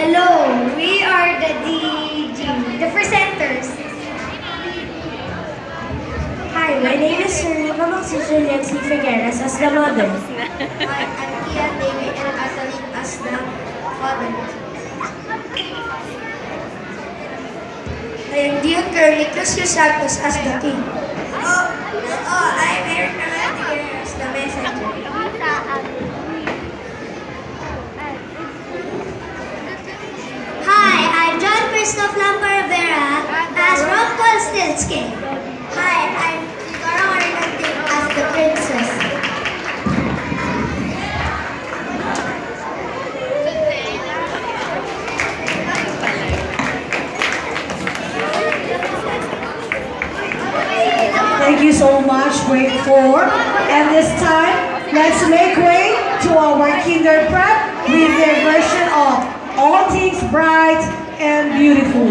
Hello, we are the the presenters. Hi, my name is Serena Maxine C. Figueres as the mother. Hi, I'm Kian David and Athaline as the father. I am Dion Curly Cusio Santos as the king. I'm Eric Figueres as the messenger. Hi, I'm John Christoph Lampa Rivera as Rob Konstinsky. Hi, I'm Igara Marigantik as the princess. Thank you so much, grade 4. And this time, let's make way to our kinder prep with their version of All Things Bright and Beautiful.